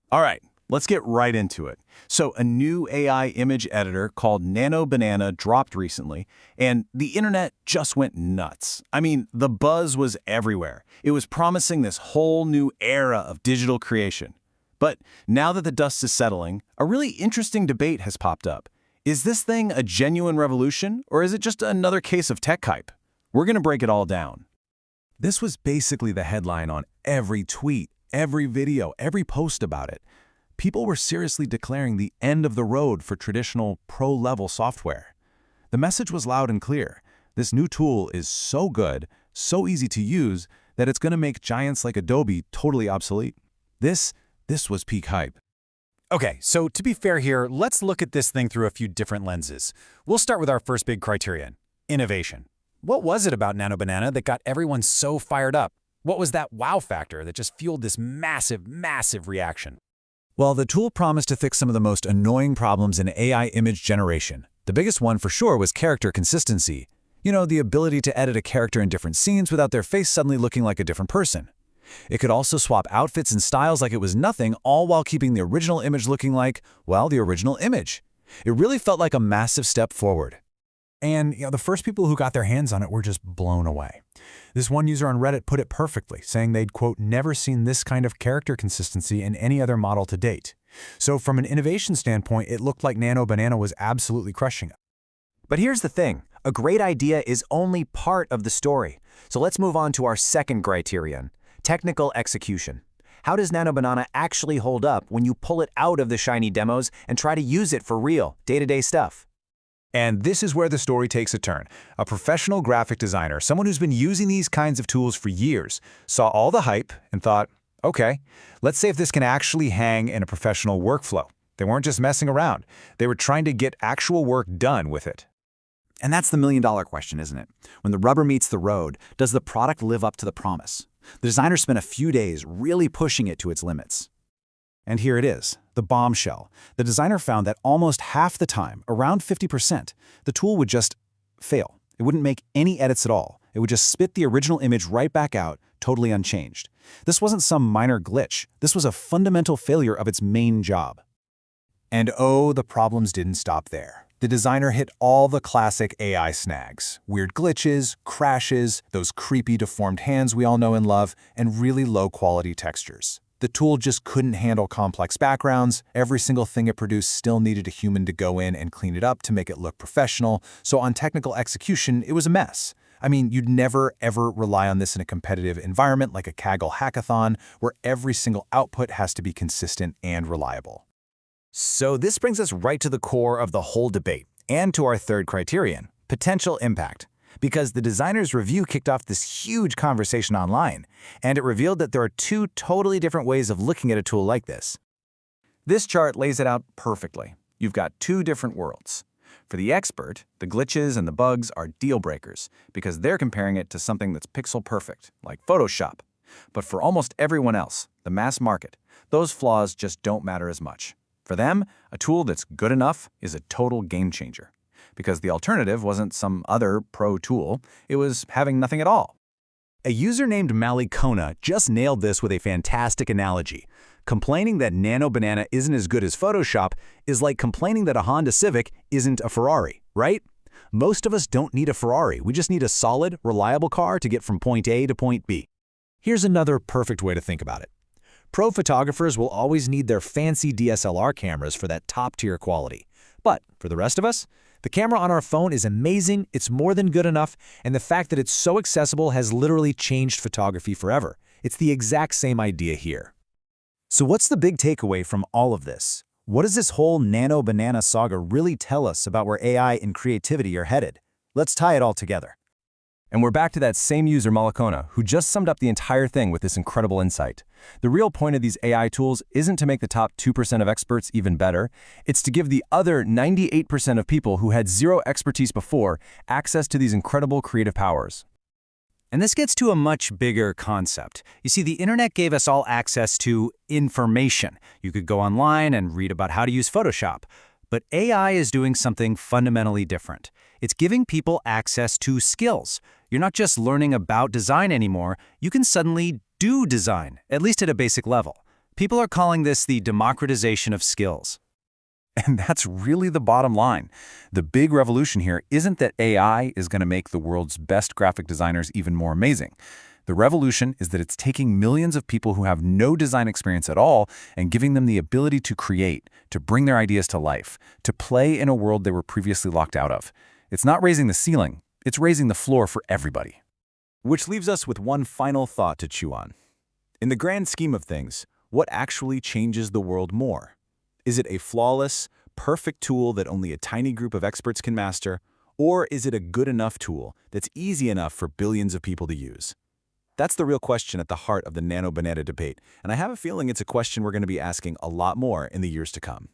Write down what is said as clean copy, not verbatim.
All right, let's get right into it. So a new AI image editor called Nano dropped recently, and the internet just went nuts. I mean, the buzz was everywhere. It was promising this whole new era of digital creation. But now that the dust is settling, a really interesting debate has popped up. Is this thing a genuine revolution, or is it just another case of tech hype? We're going to break it all down. This was basically the headline on every tweet, every video, every post about it. People were seriously declaring the end of the road for traditional pro-level software. The message was loud and clear. This new tool is so good, so easy to use, that it's going to make giants like Adobe totally obsolete. This was peak hype. Okay, so to be fair here, let's look at this thing through a few different lenses. We'll start with our first big criterion: innovation. What was it about Nano that got everyone so fired up? What was that wow factor that just fueled this massive reaction? Well, the tool promised to fix some of the most annoying problems in AI image generation. The biggest one for sure was character consistency. You know, the ability to edit a character in different scenes without their face suddenly looking like a different person. It could also swap outfits and styles like it was nothing, all while keeping the original image looking like, well, the original image. It really felt like a massive step forward. And the first people who got their hands on it were just blown away. This one user on Reddit put it perfectly, saying they'd, quote, never seen this kind of character consistency in any other model to date. So from an innovation standpoint, it looked like Nano was absolutely crushing it. But here's the thing. A great idea is only part of the story. So let's move on to our second criterion: technical execution. How does Nano actually hold up when you pull it out of the shiny demos and try to use it for real, day-to-day stuff? And this is where the story takes a turn. A professional graphic designer, someone who's been using these kinds of tools for years, saw all the hype and thought, okay, let's see if this can actually hang in a professional workflow. They weren't just messing around. They were trying to get actual work done with it. And that's the million-dollar question, isn't it? When the rubber meets the road, does the product live up to the promise? The designer spent a few days really pushing it to its limits. And here it is, the bombshell. The designer found that almost half the time, around 50%, the tool would just fail. It wouldn't make any edits at all. It would just spit the original image right back out, totally unchanged. This wasn't some minor glitch. This was a fundamental failure of its main job. And oh, the problems didn't stop there. The designer hit all the classic AI snags: weird glitches, crashes, those creepy deformed hands we all know and love, and really low-quality textures. The tool just couldn't handle complex backgrounds. Every single thing it produced still needed a human to go in and clean it up to make it look professional, so on technical execution, it was a mess. I mean, you'd never, ever rely on this in a competitive environment like a Kaggle hackathon, where every single output has to be consistent and reliable. So this brings us right to the core of the whole debate, and to our third criterion: potential impact. Because the designer's review kicked off this huge conversation online, and it revealed that there are two totally different ways of looking at a tool like this. This chart lays it out perfectly. You've got two different worlds. For the expert, the glitches and the bugs are deal breakers, because they're comparing it to something that's pixel perfect, like Photoshop. But for almost everyone else, the mass market, those flaws just don't matter as much. For them, a tool that's good enough is a total game changer. Because the alternative wasn't some other pro tool, it was having nothing at all. A user named Malikona just nailed this with a fantastic analogy. Complaining that Nano isn't as good as Photoshop is like complaining that a Honda Civic isn't a Ferrari, right? Most of us don't need a Ferrari. We just need a solid, reliable car to get from point A to point B. Here's another perfect way to think about it. Pro photographers will always need their fancy DSLR cameras for that top-tier quality. But for the rest of us, the camera on our phone is amazing, it's more than good enough, and the fact that it's so accessible has literally changed photography forever. It's the exact same idea here. So what's the big takeaway from all of this? What does this whole Nano saga really tell us about where AI and creativity are headed? Let's tie it all together. And we're back to that same user, Malikona, who just summed up the entire thing with this incredible insight. The real point of these AI tools isn't to make the top 2% of experts even better. It's to give the other 98% of people who had zero expertise before access to these incredible creative powers. And this gets to a much bigger concept. You see, the internet gave us all access to information. You could go online and read about how to use Photoshop. But AI is doing something fundamentally different. It's giving people access to skills. You're not just learning about design anymore, you can suddenly do design, at least at a basic level. People are calling this the democratization of skills. And that's really the bottom line. The big revolution here isn't that AI is going to make the world's best graphic designers even more amazing. The revolution is that it's taking millions of people who have no design experience at all and giving them the ability to create, to bring their ideas to life, to play in a world they were previously locked out of. It's not raising the ceiling, it's raising the floor for everybody. Which leaves us with one final thought to chew on. In the grand scheme of things, what actually changes the world more? Is it a flawless, perfect tool that only a tiny group of experts can master, or is it a good enough tool that's easy enough for billions of people to use? That's the real question at the heart of the Nano Banana debate, and I have a feeling it's a question we're going to be asking a lot more in the years to come.